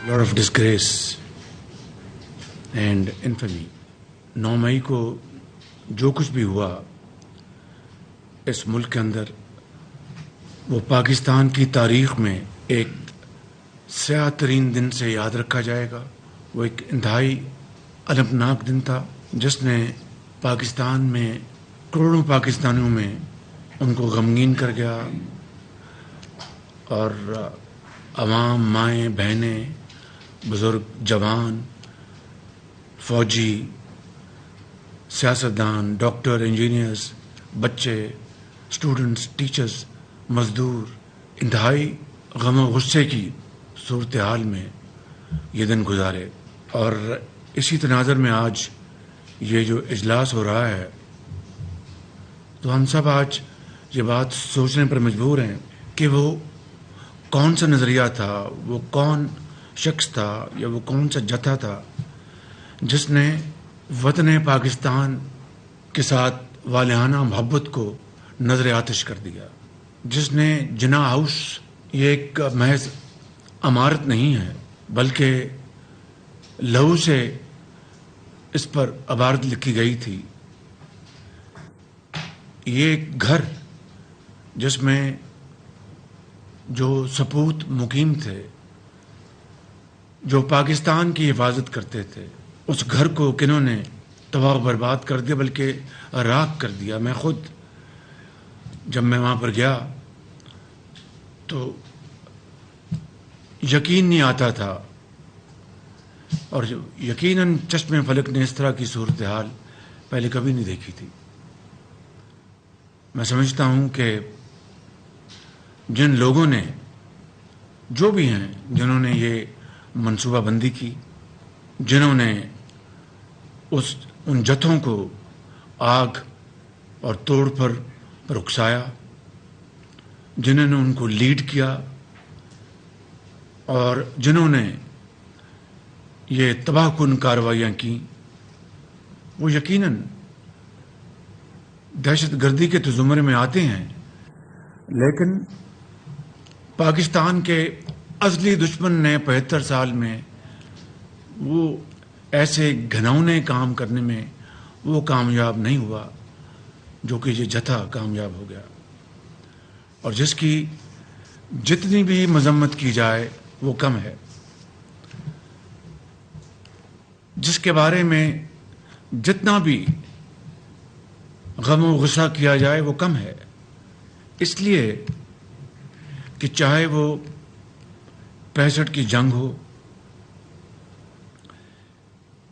lot of disgrace and infamy. 9 मई को जो कुछ भी हुआ इस मुल्क के अंदर, वो पाकिस्तान की तारीख़ में एक स्याह तरीन दिन से याद रखा जाएगा। वो एक इंतहाई अलमनाक दिन था जिसने पाकिस्तान में करोड़ों पाकिस्तानियों में उनको गमगीन कर गया और अवाम, माएँ, बहनें, बुज़ुर्ग, जवान, फ़ौजी, सियासतदान, डॉक्टर, इंजीनियर्स, बच्चे, स्टूडेंट्स, टीचर्स, मज़दूर इंतहाई गम और गुस्से की सूरत हाल में ये दिन गुजारे। और इसी तनाज़र में आज ये जो इजलास हो रहा है, तो हम सब आज ये बात सोचने पर मजबूर हैं कि वो कौन सा नज़रिया था, वो कौन शख्स था या वो कौन सा जथा था जिसने वतन पाकिस्तान के साथ वालिहाना मोहब्बत को नज़र आतिश कर दिया, जिसने जिना हाउस ये एक महज इमारत नहीं है बल्कि लहू से इस पर इबारत लिखी गई थी। ये एक घर जिसमें जो सपूत मुकीम थे, जो पाकिस्तान की हिफाजत करते थे, उस घर को किन्होंने तबाह बर्बाद कर दिया, बल्कि राख कर दिया। मैं खुद जब मैं वहाँ पर गया तो यकीन नहीं आता था, और यकीनन चश्मे फलक ने इस तरह की सूरत हाल पहले कभी नहीं देखी थी। मैं समझता हूँ कि जिन लोगों ने, जो भी हैं, जिन्होंने ये मनसूबाबंदी की, जिन्होंने उन जत्थों को आग और तोड़ पर उकसाया, जिन्होंने उनको लीड किया और जिन्होंने ये तबाहकुन कार्रवाइयाँ की, वो यकीनन दहशत गर्दी के तो ज़ुमरे में आते हैं, लेकिन पाकिस्तान के असली दुश्मन ने 75 साल में वो ऐसे घिनौने काम करने में वो कामयाब नहीं हुआ जो कि ये जथा कामयाब हो गया, और जिसकी जितनी भी मजम्मत की जाए वो कम है, जिसके बारे में जितना भी गम और गुस्सा किया जाए वो कम है। इसलिए कि चाहे वो 65 की जंग हो,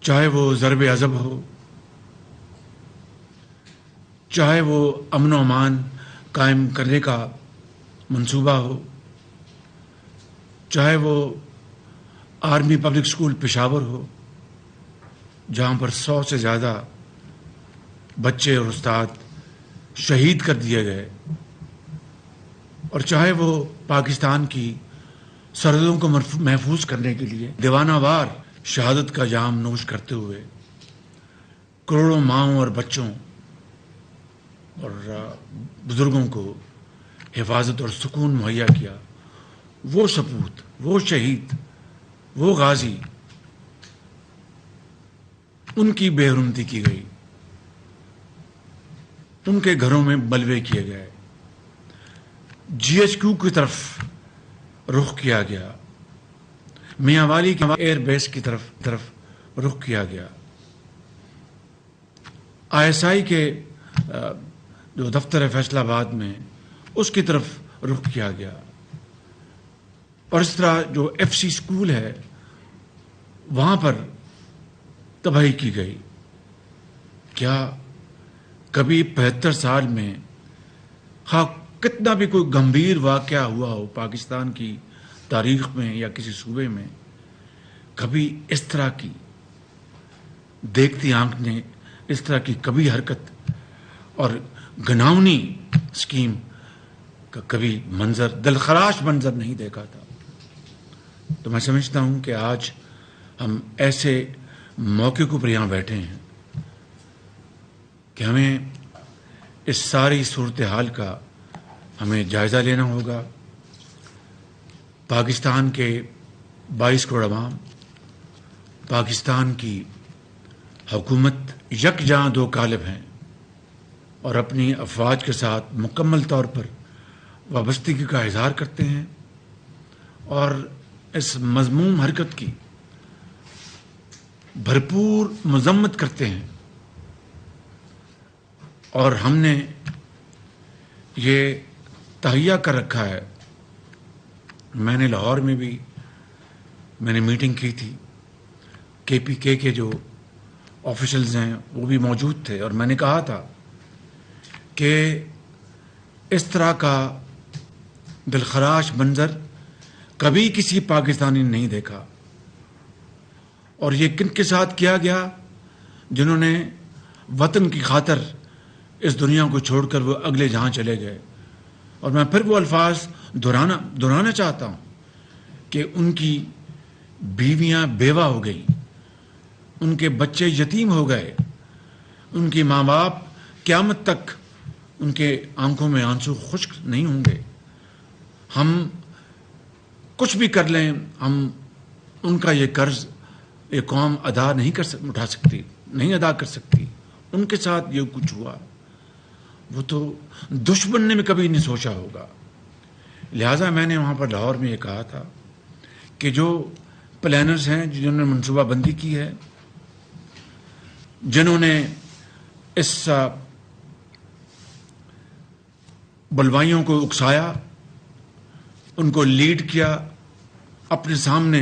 चाहे वो ज़रब अज़ब हो, चाहे वो अमन व अमान कायम करने का मंसूबा हो, चाहे वो आर्मी पब्लिक स्कूल पेशावर हो जहाँ पर 100 से ज़्यादा बच्चे और उस्ताद शहीद कर दिए गए, और चाहे वो पाकिस्तान की सरहदों को महफूज करने के लिए दीवानावार शहादत का जाम नोश करते हुए करोड़ों माँओं और बच्चों और बुज़ुर्गों को हिफाजत और सुकून मुहैया किया, वो सपूत, वो शहीद, वो गाजी, उनकी बेहरुमती की गई, उनके घरों में बलवे किए गए, GHQ की तरफ रुख किया गया, मियांवाली के एयरबेस की तरफ रुख किया गया, ISI के जो दफ्तर है फैसलाबाद में उसकी तरफ रुख किया गया, और इस तरह जो FC स्कूल है वहाँ पर तबाही की गई। क्या कभी 75 साल में कितना भी कोई गंभीर वाक़या हुआ हो पाकिस्तान की तारीख़ में या किसी सूबे में, कभी इस तरह की देखती आंख ने इस तरह की कभी हरकत और घिनौनी स्कीम का कभी मंजर, दिलखराश मंजर नहीं देखा था। तो मैं समझता हूँ कि आज हम ऐसे मौके को पर यहाँ बैठे हैं कि हमें इस सारी सूरत हाल का हमें जायज़ा लेना होगा। पाकिस्तान के 22 करोड़ अवाम पाकिस्तान की हुकूमत यकजां दो कालिब हैं और अपनी अफवाज के साथ मुकम्मल तौर पर वाबस्तगी का इजहार करते हैं और इस मज़मूम हरकत की भरपूर मजम्मत करते हैं। और हमने ये तहैया कर रखा है, मैंने लाहौर में भी मैंने मीटिंग की थी, KPK के जो ऑफिशल्स हैं वो भी मौजूद थे, और मैंने कहा था कि इस तरह का दिलखराश मंजर कभी किसी पाकिस्तानी ने नहीं देखा। और ये किन के साथ किया गया? जिन्होंने वतन की खातिर इस दुनिया को छोड़कर वो अगले जहां चले गए। और मैं फिर वो अल्फाज दोहराना चाहता हूं कि उनकी बीवियां बेवा हो गई, उनके बच्चे यतीम हो गए, उनके माँ बाप क़यामत तक उनके आंखों में आंसू खुश्क नहीं होंगे। हम कुछ भी कर लें, हम उनका ये कर्ज ये कौम अदा नहीं उठा सकती, नहीं अदा कर सकती। उनके साथ ये कुछ हुआ, वो तो दुश्मन ने भी कभी नहीं सोचा होगा। लिहाजा मैंने वहाँ पर लाहौर में ये कहा था कि जो प्लानर्स हैं, जिन्होंने मनसूबाबंदी की है, जिन्होंने इस बलवाइयों को उकसाया, उनको लीड किया, अपने सामने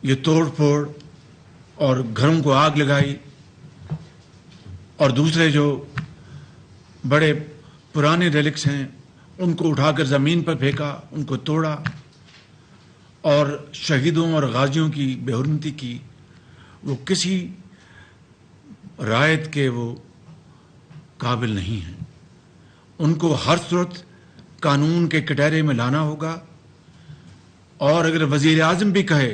ये तोड़ फोड़ और घरों को आग लगाई, और दूसरे जो बड़े पुराने रेलिक्स हैं उनको उठाकर ज़मीन पर फेंका, उनको तोड़ा, और शहीदों और गाजियों की बेहुरमती की। वो किसी रायत के वो काबिल नहीं हैं। उनको हर सूरत कानून के कटहरे में लाना होगा। और अगर वज़ीर आज़म भी कहे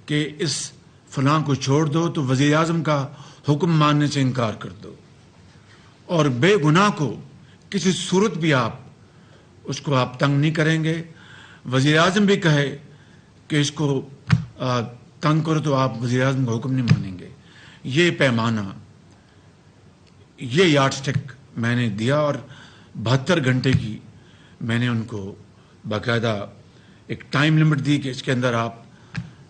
कि इस फलां को छोड़ दो, तो वज़ीर आज़म का हुक्म मानने से इनकार कर दो। और बेगुनाह को किसी सूरत भी उसको आप तंग नहीं करेंगे। वज़ीर आज़म भी कहे कि इसको तंग करो, तो आप वज़ीर आज़म का हुक्म नहीं मानेंगे। ये पैमाना, ये यार्डस्टिक मैंने दिया, और 72 घंटे की मैंने उनको बाकायदा एक टाइम लिमिट दी कि इसके अंदर आप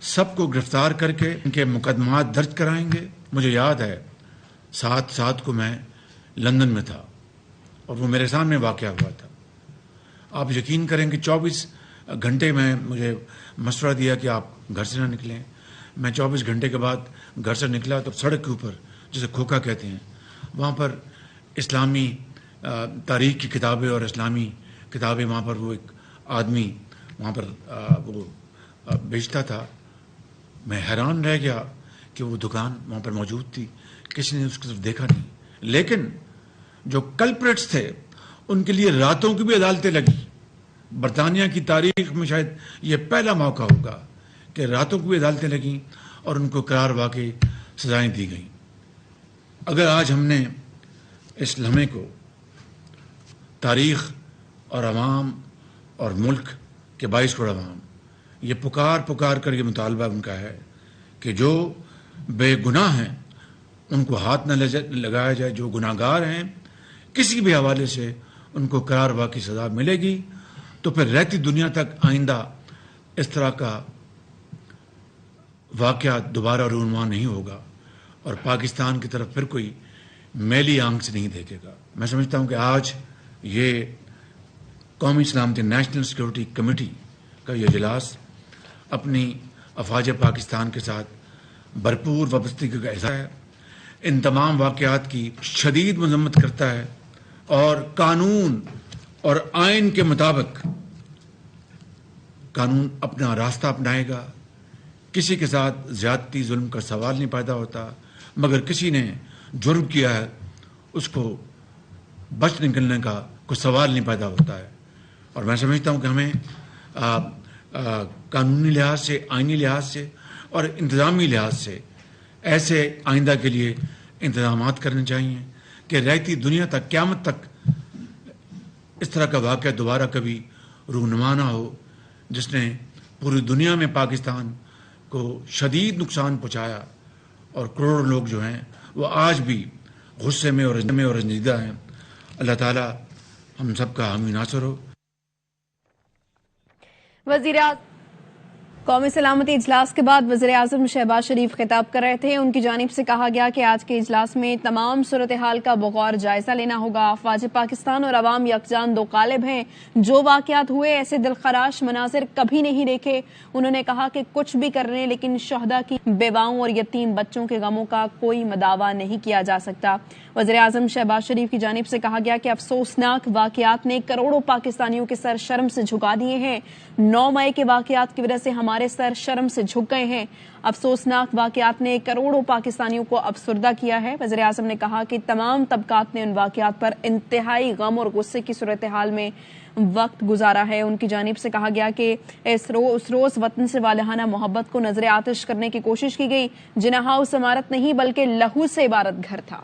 सबको गिरफ्तार करके इनके मुकदमात दर्ज कराएंगे। मुझे याद है 7/7 को मैं लंदन में था और वो मेरे सामने वाक़या हुआ था। आप यकीन करें कि 24 घंटे में मुझे मशवरा दिया कि आप घर से ना निकलें। मैं 24 घंटे के बाद घर से निकला तो सड़क के ऊपर, जिसे खोखा कहते हैं, वहाँ पर इस्लामी तारीख़ की किताबें और इस्लामी किताबें, वहाँ पर वो एक आदमी वहाँ पर वो बेचता था। मैं हैरान रह गया कि वो दुकान वहाँ पर मौजूद थी, किसी ने उसकी तरफ देखा नहीं। लेकिन जो कल्प्रेट्स थे उनके लिए रातों की भी अदालतें लगी। बरतानिया की तारीख में शायद ये पहला मौका होगा कि रातों की भी अदालतें लगीं और उनको करार वाकई सजाएं दी गईं। अगर आज हमने इस लम्हे को तारीख और अवाम और मुल्क के 22 करोड़ अवाम, ये पुकार कर ये मुतालबा उनका है कि जो बेगुनाह हैं उनको हाथ न लगाया जाए, जो गुनाहगार हैं किसी भी हवाले से उनको करार वाकई सज़ा मिलेगी। तो फिर रहती दुनिया तक आइंदा इस तरह का वाक़या दोबारा रूनुमा नहीं होगा और पाकिस्तान की तरफ फिर कोई मैली आंख से नहीं देखेगा। मैं समझता हूँ कि आज ये कौमी सलामती नेशनल सिक्योरिटी कमेटी का ये इजलास अपनी अफवाज पाकिस्तान के साथ भरपूर वाबस्तगी का इज़हार है, इन तमाम वाक़यात की शदीद मज़म्मत करता है और कानून और आइन के मुताबिक कानून अपना रास्ता अपनाएगा। किसी के साथ ज़्यादती जुल्म का सवाल नहीं पैदा होता, मगर किसी ने जुर्म किया है उसको बच निकलने का कोई सवाल नहीं पैदा होता है। और मैं समझता हूँ कि हमें कानूनी लिहाज से, आइनी लिहाज से और इंतज़ामी लिहाज से ऐसे आइंदा के लिए इंतज़ामात करने चाहिए कि रहती दुनिया तक, क़यामत तक इस तरह का वाक़या दोबारा कभी रूनुमा ना हो जिसने پوری دنیا میں پاکستان کو شدید نقصان پہنچایا اور کروڑوں لوگ جو ہیں وہ آج بھی غصے میں اور رنجیدہ ہیں. اللہ تعالیٰ ہم سب کا حامی ناصر ہو. قومی سلامتی اجلاس کے بعد وزیر اعظم شہباز شریف خطاب کر رہے تھے. ان کی جانب سے کہا گیا کہ آج کے اجلاس میں تمام صورتحال کا بغور جائزہ لینا ہوگا. افواج پاکستان اور عوام یکجان دو قالب ہیں. جو واقعات ہوئے ایسے دلخراش مناظر کبھی نہیں دیکھے. انہوں نے کہا کہ کچھ بھی کر لیں لیکن شہداء کی بیواؤں اور یتیم بچوں کے غموں کا کوئی مداوع نہیں کیا جا سکتا. وزیر اعظم شہباز شریف کی جانب سے کہا گیا کہ افسوسناک واقعات نے کروڑوں پاکستانیوں کے سر شرم سے جھکا دیے ہیں. 9 مئی کے واقعات کی وجہ سے ہمارے سر شرم سے جھک گئے ہیں. افسوسناک واقعات نے کروڑوں پاکستانیوں کو افسردہ کیا ہے. وزیر اعظم نے کہا کہ تمام طبقات نے ان واقعات پر انتہائی غم اور غصے کی صورتحال میں وقت گزارا ہے. ان کی جانب سے کہا گیا کہ اس روز وطن سے والہانہ محبت کو نظر آتش کرنے کی کوشش کی گئی. جناح ہاؤس عمارت نہیں بلکہ لہو سے عبارت گھر تھا.